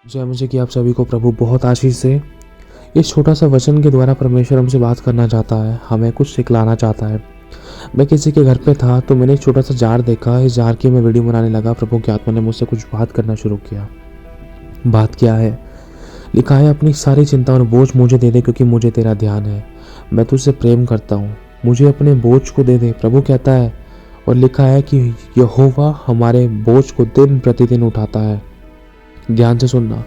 जय मुझे कि आप सभी को प्रभु बहुत आशीष दे। इस छोटा सा वचन के द्वारा परमेश्वर हमसे बात करना चाहता है, हमें कुछ सिखलाना चाहता है। मैं किसी के घर पे था तो मैंने एक छोटा सा जार देखा। इस जार की मैं वीडियो बनाने लगा। प्रभु की आत्मा ने मुझसे कुछ बात करना शुरू किया। बात क्या है? लिखा है, अपनी सारी चिंता और बोझ मुझे दे दे क्योंकि मुझे तेरा ध्यान है। मैं तुझसे प्रेम करता हूँ, मुझे अपने बोझ को दे दे, प्रभु कहता है। और लिखा है कि यहोवा हमारे बोझ को दिन प्रतिदिन उठाता है। ध्यान से सुनना।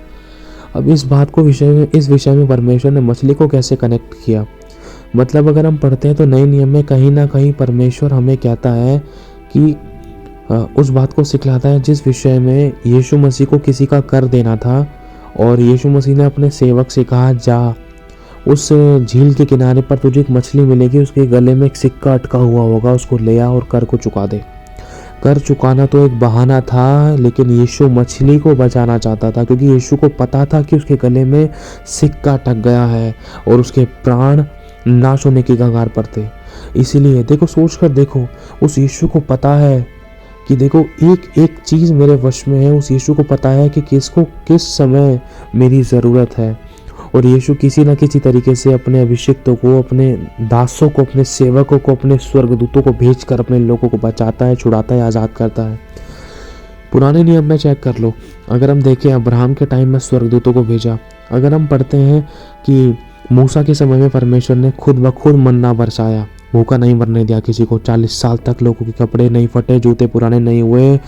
अब इस विषय में परमेश्वर ने मछली को कैसे कनेक्ट किया। मतलब अगर हम पढ़ते हैं तो नए नियम में कहीं ना कहीं परमेश्वर हमें कहता है कि उस बात को सिखलाता है जिस विषय में यीशु मसीह को किसी का कर देना था। और यीशु मसीह ने अपने सेवक से कहा, जा उस झील के किनारे पर तुझे एक मछली मिलेगी, उसके गले में एक सिक्का अटका हुआ होगा, उसको ले आ और कर को चुका दे। कर चुकाना तो एक बहाना था, लेकिन यीशु मछली को बचाना चाहता था क्योंकि यीशु को पता था कि उसके गले में सिक्का अटक गया है और उसके प्राण नाश होने की कगार पर थे। इसीलिए देखो, सोच कर देखो, उस यीशु को पता है कि देखो एक एक चीज़ मेरे वश में है। उस यीशु को पता है कि किसको किस समय मेरी ज़रूरत है। और यीशु किसी न किसी तरीके से अपने अभिषिक्तों को, अपने दासों को, अपने सेवकों को, अपने स्वर्गदूतों को भेजकर अपने लोगों को बचाता है, छुड़ाता है, आज़ाद करता है। पुराने नियम में चेक कर लो। अगर हम देखें, अब्राहम के टाइम में स्वर्गदूतों को भेजा। अगर हम पढ़ते हैं कि मूसा के समय में परमेश्वर ने खुद ब खुद मन्ना बरसाया, भूखा नहीं मरने दिया किसी को। 40 साल तक लोगों के कपड़े नहीं फटे, जूते पुराने नहीं हुए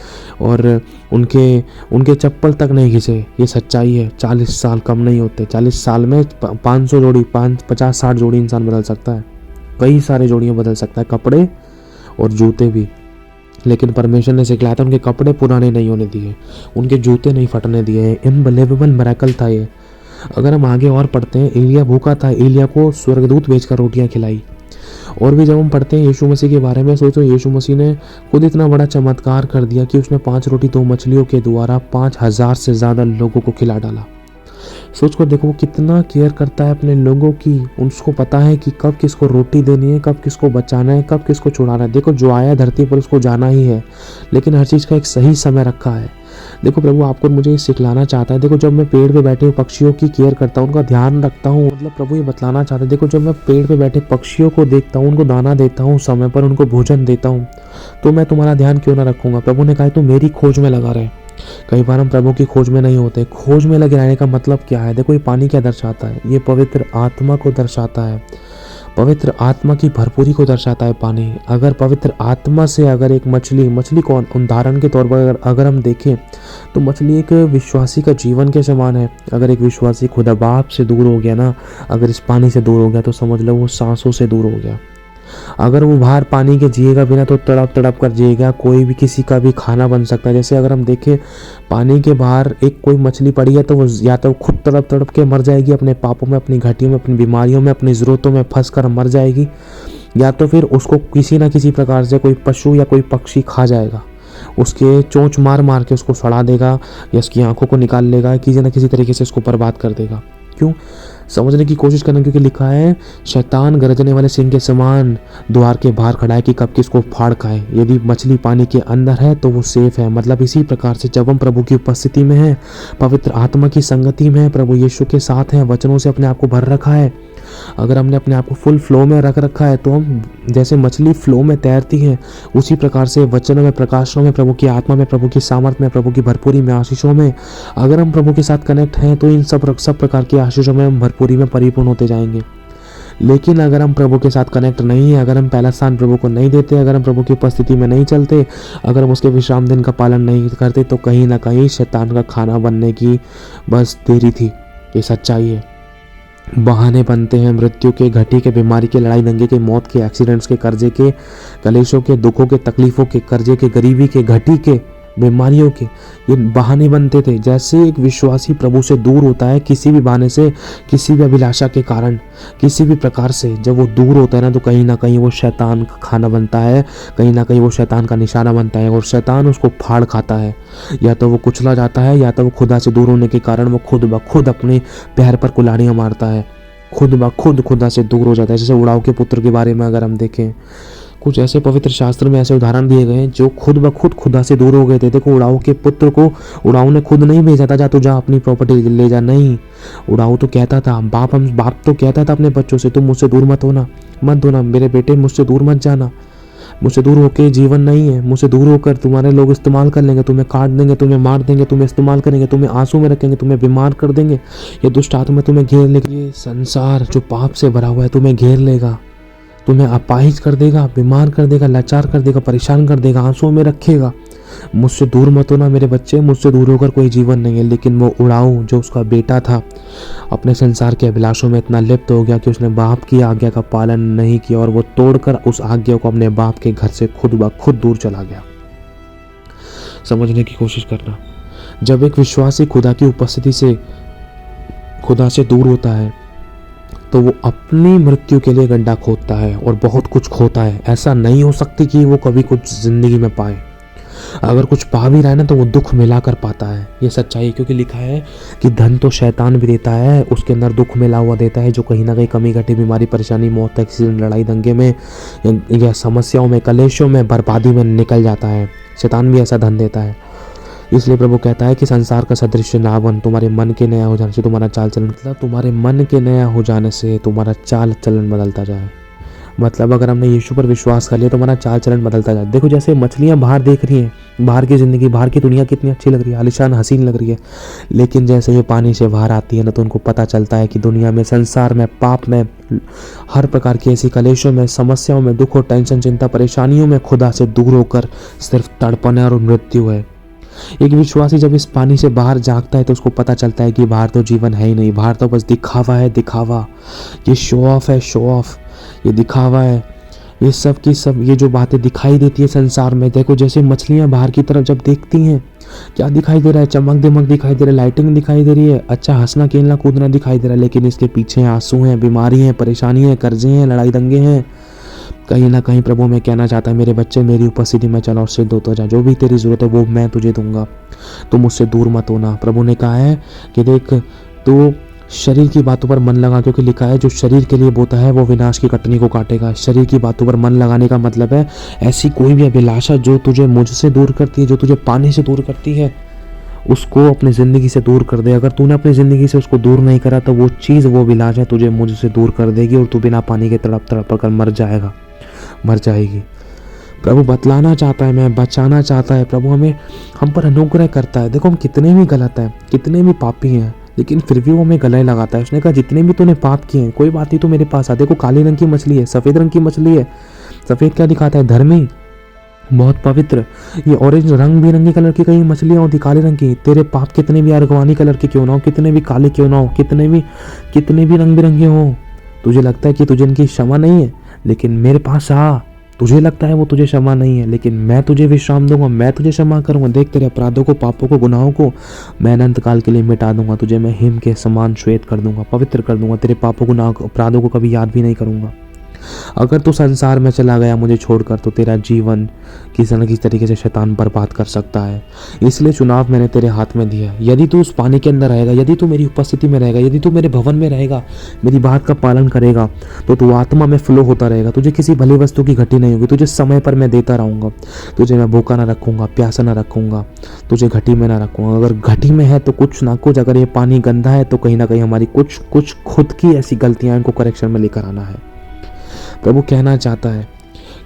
और उनके चप्पल तक नहीं घिसे। ये सच्चाई है। 40 साल कम नहीं होते। 40 साल में 500 जोड़ी, 50-60 जोड़ी इंसान बदल सकता है। कई सारे जोड़ियाँ बदल सकता है, कपड़े और जूते भी। लेकिन परमेश्वर ने सिखलाया था, उनके कपड़े पुराने नहीं होने दिए, उनके जूते नहीं फटने दिए। अनबिलीवेबल मिरेकल था ये। अगर हम आगे और पढ़ते हैं, एलिया भूखा था, एलिया को स्वर्गदूत भेजकर रोटियां खिलाई। और भी जब हम पढ़ते हैं यीशु मसीह के बारे में, सोचो यीशु मसीह ने खुद इतना बड़ा चमत्कार कर दिया कि उसने 5 रोटी 2 मछलियों के द्वारा 5000 से ज़्यादा लोगों को खिला डाला। सोच कर देखो वो कितना केयर करता है अपने लोगों की। उसको पता है कि कब किसको रोटी देनी है, कब किसको बचाना है, कब किसको छुड़ाना है। देखो, जो आया धरती पर उसको जाना ही है, लेकिन हर चीज़ का एक सही समय रखा है। देखो, प्रभु आपको मुझे ये सिखलाना चाहता है। देखो, जब मैं पेड़ पे बैठे पक्षियों की केयर करता हूँ, उनका ध्यान रखता हूँ, मतलब प्रभु ये बतलाना चाहता है। देखो, जब मैं पेड़ पे बैठे पक्षियों को देखता हूँ, उनको दाना देता हूँ, समय पर उनको भोजन देता हूँ, तो मैं तुम्हारा ध्यान क्यों ना रखूंगा। प्रभु ने कहा तू मेरी खोज में लगा रहे। कई बार हम प्रभु की खोज में नहीं होते। खोज में लगे रहने का मतलब क्या है? देखो, ये पानी क्या दर्शाता है? ये पवित्र आत्मा को दर्शाता है। पवित्र आत्मा की भरपूरी को दर्शाता है पानी। अगर पवित्र आत्मा से अगर एक मछली को उदाहरण के तौर पर अगर हम देखें तो मछली एक विश्वासी का जीवन के समान है। अगर एक विश्वासी खुदा बाप से दूर हो गया ना, अगर इस पानी से दूर हो गया, तो समझ लो वो सांसों से दूर हो गया। अगर वो बाहर पानी के जिएगा बिना तो तड़प तड़प कर जिएगा। कोई भी किसी का भी खाना बन सकता है। जैसे अगर हम देखें, पानी के बाहर एक कोई मछली पड़ी है तो वो या तो खुद तड़प तड़प के मर जाएगी, अपने पापों में, अपनी घटियों में, अपनी बीमारियों में, अपनी ज़रूरतों में फंस कर मर जाएगी, या तो फिर उसको किसी ना किसी प्रकार से कोई पशु या कोई पक्षी खा जाएगा, उसके चोंच मार मार के उसको सड़ा देगा या उसकी आंखों को निकाल लेगा, किसी न किसी तरीके से उसको बर्बाद कर देगा। क्यों? समझने की कोशिश करना, क्योंकि लिखा है शैतान गरजने वाले सिंह के समान द्वार के बाहर खड़ा है कि कब किसको फाड़ खाए। यदि मछली पानी के अंदर है तो वो सेफ है। मतलब इसी प्रकार से जब हम प्रभु की उपस्थिति में हैं, पवित्र आत्मा की संगति में है, प्रभु यीशु के साथ हैं, वचनों से अपने आप को भर रखा है, अगर हमने अपने आप को फुल फ्लो में रख रखा है, तो हम जैसे मछली फ्लो में तैरती है, उसी प्रकार से वचनों में, प्रकाशों में, प्रभु की आत्मा में, प्रभु की सामर्थ्य में, प्रभु की भरपूरी में, आशीषों में, अगर हम प्रभु के साथ कनेक्ट हैं तो इन सब प्रकार की आशीषों में हम भरपूरी में परिपूर्ण होते जाएंगे। लेकिन अगर हम प्रभु के साथ कनेक्ट नहीं है, अगर हम पहला स्थान प्रभु को नहीं देते, अगर हम प्रभु की उपस्थिति में नहीं चलते, अगर हम उसके विश्राम दिन का पालन नहीं करते, तो कहीं ना कहीं शैतान का खाना बनने की बस देरी थी। ये सच्चाई है। बहाने बनते हैं मृत्यु के, घटी के, बीमारी के, लड़ाई दंगे के, मौत के, एक्सीडेंट्स के, कर्जे के, कलेशों के, दुखों के, तकलीफों के, कर्जे के, गरीबी के, घटी के, बीमारियों के, ये बहाने बनते थे। जैसे एक विश्वासी प्रभु से दूर होता है किसी भी बहाने से, किसी भी अभिलाषा के कारण, किसी भी प्रकार से, जब वो दूर होता है ना, तो कहीं ना कहीं वो शैतान का खाना बनता है, कहीं ना कहीं वो शैतान का निशाना बनता है और शैतान उसको फाड़ खाता है। या तो वो कुचला जाता है, या तो वो खुदा से दूर होने के कारण वो खुद ब खुद अपने पैर पर कुल्हाड़ियाँ मारता है, खुद ब खुद खुदा से दूर हो जाता है। जैसे उड़ाव के पुत्र के बारे में अगर हम देखें, कुछ ऐसे पवित्र शास्त्र में ऐसे उदाहरण दिए गए हैं जो खुद ब खुद खुदा से दूर हो गए थे। देखो, उड़ाऊ के पुत्र को उड़ाऊ ने खुद नहीं भेजा था, जा तू जा अपनी प्रॉपर्टी ले जा, नहीं। उड़ाऊ तो कहता था, बाप तो कहता था अपने बच्चों से, तुम मुझसे दूर मत होना मेरे बेटे, मुझसे दूर मत जाना, मुझसे दूर होके जीवन नहीं है, मुझसे दूर होकर तुम्हारे लोग इस्तेमाल कर लेंगे, तुम्हें काट देंगे, तुम्हें मार देंगे, तुम्हें इस्तेमाल करेंगे, तुम्हें आंसू में रखेंगे, तुम्हें बीमार कर देंगे, ये दुष्ट आत्मा तुम्हें घेर लेगी, ये संसार जो पाप से भरा हुआ है तुम्हें घेर लेगा, तुम्हें अपाहिज कर देगा, बीमार कर देगा, लाचार कर देगा, परेशान कर देगा, आंसुओं में रखेगा। मुझसे दूर मत होना मेरे बच्चे, मुझसे दूर होकर कोई जीवन नहीं है। लेकिन वो उड़ाऊ जो उसका बेटा था, अपने संसार के अभिलाषों में इतना लिप्त हो गया कि उसने बाप की आज्ञा का पालन नहीं किया और वो तोड़कर उस आज्ञा को अपने बाप के घर से खुद ब खुद दूर चला गया। समझने की कोशिश करना, जब एक विश्वासी खुदा की उपस्थिति से खुदा से दूर होता है तो वो अपनी मृत्यु के लिए गड्ढा खोदता है और बहुत कुछ खोता है। ऐसा नहीं हो सकती कि वो कभी कुछ जिंदगी में पाए। अगर कुछ पा भी रहा है ना तो वो दुख मिला कर पाता है, ये सच्चाई है। क्योंकि लिखा है कि धन तो शैतान भी देता है, उसके अंदर दुख मिला हुआ देता है, जो कहीं ना कहीं कमी घटी, बीमारी, परेशानी, मौत तक, किसी लड़ाई दंगे में या समस्याओं में, कलेशों में, बर्बादी में निकल जाता है। शैतान भी ऐसा धन देता है। इसलिए प्रभु कहता है कि संसार का सदृश ना बन, तुम्हारे मन के नया हो जाने से तुम्हारा चाल चलन, मतलब तुम्हारे मन के नया हो जाने से तुम्हारा चाल चलन बदलता जाए। मतलब अगर हमने यीशु पर विश्वास कर लिया तो हमारा चाल चलन बदलता जाए। देखो, जैसे मछलियाँ बाहर देख रही हैं, बाहर की ज़िंदगी, बाहर की दुनिया कितनी अच्छी लग रही है, आलिशान, हसीन लग रही है, लेकिन जैसे ये पानी से बाहर आती है ना तो उनको पता चलता है कि दुनिया में, संसार में, पाप में, हर प्रकार की ऐसी कलेशों में, समस्याओं में, दुख और टेंशन, चिंता, परेशानियों में खुदा से दूर होकर सिर्फ तड़पन और मृत्यु है। एक विश्वासी जब इस पानी से बाहर झांकता है तो उसको पता चलता है कि बाहर तो जीवन है ही नहीं, बाहर तो बस दिखावा है, दिखावा, ये शो ऑफ है, शो ऑफ, ये दिखावा है, ये सब की सब, ये जो बातें दिखाई देती है संसार में। देखो, जैसे मछलियां बाहर की तरफ जब देखती हैं, क्या दिखाई दे रहा है? चमक दमक दिखाई दे रहा है, लाइटिंग दिखाई दे रही है, अच्छा हंसना खेलना कूदना दिखाई दे रहा है, लेकिन इसके पीछे आंसू हैं, बीमारी हैं, परेशानी है, कर्जे हैं, लड़ाई दंगे हैं। कहीं ना कहीं प्रभु में कहना चाहता है, मेरे बच्चे, मेरी उपस्थिति में चला और सिद्ध होता जा, जो भी तेरी जरूरत है वो मैं तुझे दूंगा, तुम मुझसे दूर मत होना। प्रभु ने कहा है कि देख, तू शरीर की बातों पर मन लगा, क्योंकि लिखा है जो शरीर के लिए बोता है वो विनाश की कटनी को काटेगा। शरीर की बातों पर मन लगाने का मतलब है ऐसी कोई भी अभिलाषा जो तुझे मुझसे दूर करती है, जो तुझे पानी से दूर करती है, उसको अपनी ज़िंदगी से दूर कर दे। अगर तूने अपनी ज़िंदगी से उसको दूर नहीं करा तो वो चीज़, वो अभिलाषा तुझे मुझसे दूर कर देगी और तू बिना पानी के तड़प तड़प कर मर जाएगा, मर जाएगी। प्रभु बतलाना चाहता है, मैं बचाना चाहता है। प्रभु हमें, हम पर अनुग्रह करता है। देखो, हम कितने भी गलत हैं, कितने भी पापी हैं, लेकिन फिर भी वो हमें गले लगाता है। उसने कहा जितने भी तूने पाप किए हैं, कोई बात नहीं, तू मेरे पास आ। देखो, काले रंग की मछली है, सफ़ेद रंग की मछली है। सफ़ेद क्या दिखाता है? धर्मी, बहुत पवित्र। ये ऑरेंज रंग बिरंगी कलर की कई मछलियाँ होती, काले रंग की। तेरे पाप कितने भी अर्गवानी कलर के क्यों ना हो, कितने भी काले क्यों ना हो, कितने भी रंग बिरंगे हो, तुझे लगता है कि तुझे इनकी क्षमा नहीं है, लेकिन मेरे पास आ। तुझे लगता है वो तुझे क्षमा नहीं है, लेकिन मैं तुझे विश्राम दूंगा, मैं तुझे क्षमा करूंगा। देख, तेरे अपराधों को, पापों को, गुनाहों को मैं अनंत काल के लिए मिटा दूंगा। तुझे मैं हिम के समान श्वेत कर दूंगा, पवित्र कर दूंगा। तेरे पापों, गुनाह, अपराधों को कभी याद भी नहीं करूंगा। अगर तू संसार में चला गया मुझे छोड़कर, तो तेरा जीवन किसी न किसी तरीके से शैतान बर्बाद कर सकता है। इसलिए चुनाव मैंने तेरे हाथ में दिया है। यदि तू उस पानी के अंदर रहेगा, यदि तू मेरी उपस्थिति में रहेगा, यदि तू मेरे भवन में रहेगा, मेरी बात का पालन करेगा, तो तू आत्मा में फ्लो होता रहेगा। तुझे किसी भली वस्तु की घटी नहीं होगी, तुझे समय पर मैं देता रहूँगा। तुझे मैं भूखा ना रखूँगा, प्यासा ना रखूँगा, तुझे घटी में ना रखूँगा। अगर घटी में है तो कुछ ना कुछ, अगर ये पानी गंदा है तो कहीं ना कहीं हमारी कुछ खुद की ऐसी गलतियाँ, इनको करेक्शन में लेकर आना है। प्रभु कहना चाहता है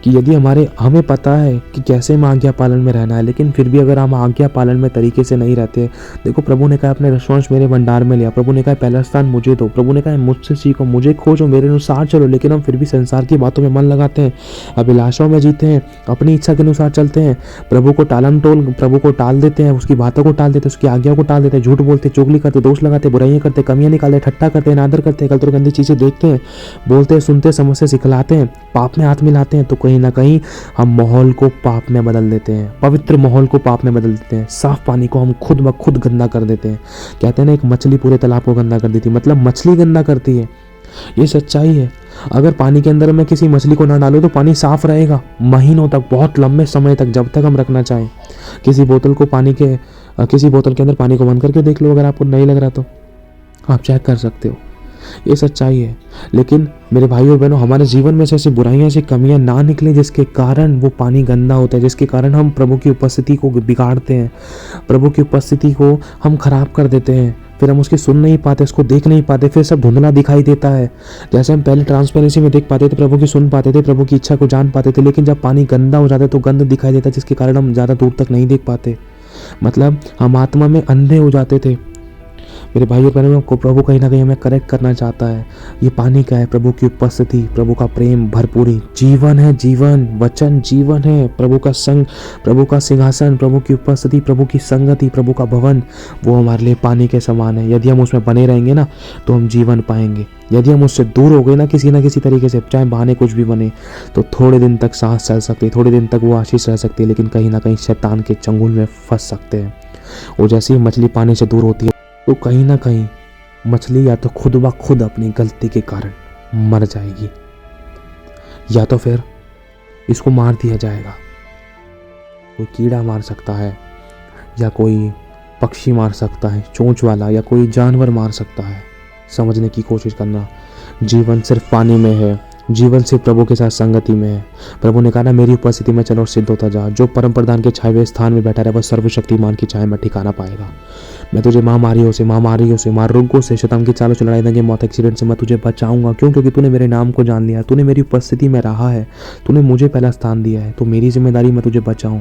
कि यदि हमें पता है कि कैसे हम आज्ञा पालन में रहना है, लेकिन फिर भी अगर हम आज्ञा पालन में तरीके से नहीं रहते, देखो, प्रभु ने कहा अपने रसवंश मेरे भंडार में लिया। प्रभु ने कहा पहला स्थान मुझे दो। प्रभु ने कहा मुझसे सीखो, मुझे खोजो, मेरे अनुसार चलो। लेकिन हम फिर भी संसार की बातों में मन लगाते हैं, अभिलाषाओं में जीते हैं, अपनी इच्छा के अनुसार चलते हैं, प्रभु को टाल देते हैं, उसकी बातों को टाल देते हैं, उसकी आज्ञाओं को टाल देते हैं, झूठ बोलते, चुगली करते, दोष लगाते, बुराइयां करते, कमियां निकालते, ठट्टा करते, अनादर करते, गलत और गंदी चीज़ें देखते हैं, बोलते, सुनते, समझते, सिखलाते हैं, पाप में हाथ मिलाते हैं, तो कहीं ना कहीं हम माहौल को पाप में बदल देते हैं। पवित्र माहौल को पाप में बदल देते हैं। साफ पानी को हम खुद ब खुद गंदा कर देते हैं। कहते हैं ना, एक मछली पूरे तालाब को गंदा कर देती, मतलब मछली गंदा करती है। ये सच्चाई है। अगर पानी के अंदर में किसी मछली को ना डालो तो पानी साफ रहेगा महीनों तक, बहुत लंबे समय तक, जब तक हम रखना चाहें। किसी बोतल के अंदर पानी को बंद करके देख लो, अगर आपको नहीं लग रहा तो आप चेक कर सकते हो। ये सच्चाई है। लेकिन मेरे भाइयों और बहनों, हमारे जीवन में से ऐसी बुराइयां, ऐसी कमियां ना निकलें जिसके कारण वो पानी गंदा होता है, जिसके कारण हम प्रभु की उपस्थिति को बिगाड़ते हैं, प्रभु की उपस्थिति को हम खराब कर देते हैं, फिर हम उसकी सुन नहीं पाते, उसको देख नहीं पाते, फिर सब धुंधला दिखाई देता है। जैसे हम पहले ट्रांसपेरेंसी में देख पाते थे, प्रभु की सुन पाते थे, प्रभु की इच्छा को जान पाते थे, लेकिन जब पानी गंदा हो जाता है तो गंद दिखाई देता है, जिसके कारण हम ज़्यादा दूर तक नहीं देख पाते। मतलब हम आत्मा में अंधे हो जाते थे। मेरे भाइयों बहनों को प्रभु कहीं ना कहीं हमें करेक्ट करना चाहता है। ये पानी क्या है? प्रभु की उपस्थिति, प्रभु का प्रेम, भरपूरी, जीवन है, जीवन, वचन जीवन है, प्रभु का संग, प्रभु का सिंहासन, प्रभु की उपस्थिति, प्रभु की संगति, प्रभु का भवन, वो हमारे लिए पानी के समान है। यदि हम उसमें बने रहेंगे ना तो हम जीवन पाएंगे। यदि हम उससे दूर हो गए ना किसी तरीके से, चाहे बहाने कुछ भी बने, तो थोड़े दिन तक सांस चल सकती है, थोड़े दिन तक वो आशीष रह सकती है, लेकिन कहीं ना कहीं शैतान के चंगुल में फंस सकते हैं। और जैसे ही मछली पानी से दूर होती है तो कहीं ना कहीं मछली या तो खुद ब खुद अपनी गलती के कारण मर जाएगी, या तो फिर इसको मार दिया जाएगा। कोई कीड़ा मार सकता है, या कोई पक्षी मार सकता है चोंच वाला, या कोई जानवर मार सकता है। समझने की कोशिश करना, जीवन सिर्फ पानी में है, जीवन सिर्फ प्रभु के साथ संगति में है। प्रभु ने कहा ना, मेरी उपस्थिति में चलो और सिद्ध होता जा। जो परम प्रधान के छाए हुए स्थान में बैठा रहे वह सर्वशक्तिमान की छाया में ठिकाना पाएगा। मैं तुझे महामारियों से, मार रोगों से, शैतान की चालों से, लड़ाई दंगे, मौत, एक्सीडेंट से मैं तुझे बचाऊंगा। क्यों? क्योंकि तूने मेरे नाम को जान लिया, तूने मेरी उपस्थिति में रहा है, तूने मुझे पहला स्थान दिया है, तो मेरी जिम्मेदारी मैं तुझे बचाऊं।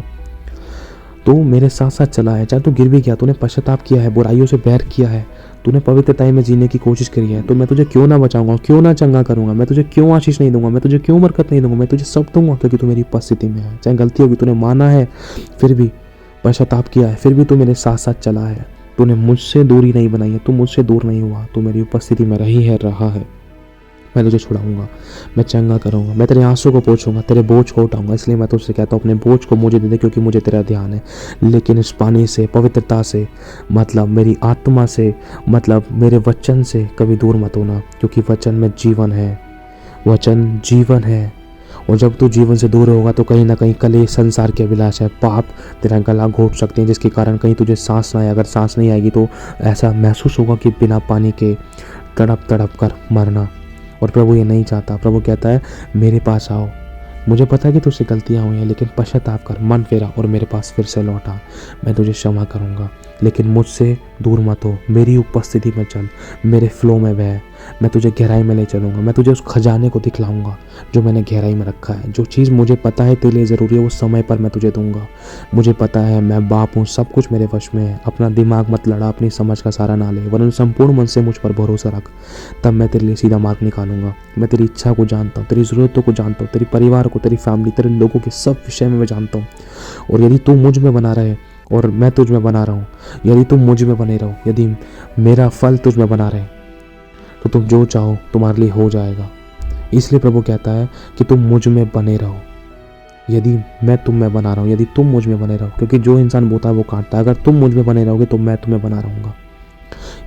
तो मेरे साथ साथ चला है, चाहे तू गिर भी गया, तूने पश्चाताप किया है, बुराइयों से बैर किया है, तूने पवित्रता में जीने की कोशिश करी है, तो मैं तुझे क्यों ना बचाऊंगा, क्यों ना चंगा करूंगा, मैं तुझे क्यों आशीष नहीं दूंगा, मैं तुझे क्यों बरकत नहीं दूंगा, मैं तुझे सब दूंगा, क्योंकि तू मेरी उपस्थिति में है। चाहे गलती होगी, तूने माना है, फिर भी पश्चाताप किया है, फिर भी तू मेरे साथ साथ चला है, तूने मुझसे दूरी नहीं बनाई है, तू मुझसे दूर नहीं हुआ, तू मेरी उपस्थिति में रहा है। मैं तुझे छुड़ाऊंगा, मैं चंगा करूंगा, मैं तेरे आंसू को पोंछूंगा, तेरे बोझ को उठाऊंगा। इसलिए मैं तुझसे कहता हूँ, अपने बोझ को मुझे दे दे, क्योंकि मुझे तेरा ध्यान है। लेकिन इस पानी से, पवित्रता से, मतलब मेरी आत्मा से, मतलब मेरे वचन से कभी दूर मत होना, क्योंकि वचन में जीवन है, वचन जीवन है। और जब तू जीवन से दूर होगा तो कहीं ना कहीं कलेश, संसार के अभिलाष है, पाप तेरा गला घोट सकते हैं, जिसके कारण कहीं तुझे सांस ना आए। अगर सांस नहीं आएगी तो ऐसा महसूस होगा कि बिना पानी के तड़प तड़प कर मरना। और प्रभु ये नहीं चाहता। प्रभु कहता है, मेरे पास आओ, मुझे पता है कि तुझसे गलतियाँ हुई हैं, लेकिन पश्चाताप कर, मन फेरा और मेरे पास फिर से लौटा, मैं तुझे क्षमा करूँगा। लेकिन मुझसे दूर मत हो, मेरी उपस्थिति में चल, मेरे फ्लो में बह, मैं तुझे गहराई में ले चलूँगा, मैं तुझे उस खजाने को दिखलाऊँगा जो मैंने गहराई में रखा है। जो चीज़ मुझे पता है तेरे लिए ज़रूरी है वो समय पर मैं तुझे दूंगा। मुझे पता है, मैं बाप हूँ, सब कुछ मेरे वश में है। अपना दिमाग मत लड़ा, अपनी समझ का सहारा ना ले, वरन संपूर्ण मन से मुझ पर भरोसा रख, तब मैं तेरे लिए सीधा मार्ग निकालूंगा। मैं तेरी इच्छा को जानता हूँ, तेरी ज़रूरतों को जानता हूँ, तेरे परिवार को, तेरी फैमिली, तेरे लोगों के सब विषय में मैं जानता हूँ। और यदि तू मुझ में बना रहे और मैं तुझ में बना रहा हूँ, यदि तुम मुझ में बने रहो, यदि मेरा फल तुझ में बना रहे, तो तुम जो चाहो तुम्हारे लिए हो जाएगा। इसलिए प्रभु कहता है कि तुम मुझ में बने रहो, यदि मैं तुम में बना रहा हूँ, यदि तुम मुझ में बने रहो, क्योंकि जो इंसान बोता है वो काटता है। अगर तुम मुझ में बने रहोगे तो मैं तुम्हें बना रहूँगा।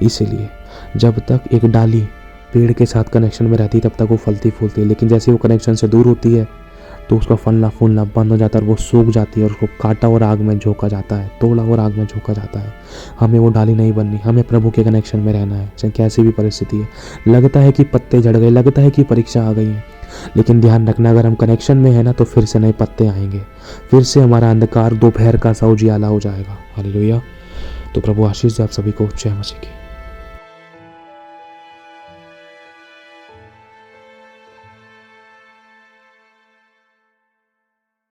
इसीलिए जब तक एक डाली पेड़ के साथ कनेक्शन में रहती है तब तक वो फलती फूलती है, लेकिन जैसे वो कनेक्शन से दूर होती है तो उसका फलना फूलना बंद हो जाता है और वो सूख जाती है और उसको काटा और आग में झोंका जाता है, तोड़ा और आग में झोंका जाता है। हमें वो डाली नहीं बननी, हमें प्रभु के कनेक्शन में रहना है, चाहे कैसी भी परिस्थिति है। लगता है कि पत्ते झड़ गए, लगता है कि परीक्षा आ गई है, लेकिन ध्यान रखना, अगर हम कनेक्शन में है ना तो फिर से नए पत्ते आएंगे, फिर से हमारा अंधकार दोपहर का सा उजियाला हो जाएगा। हालेलुया। तो प्रभु आशीष दे आप सभी को। जय मसीह की।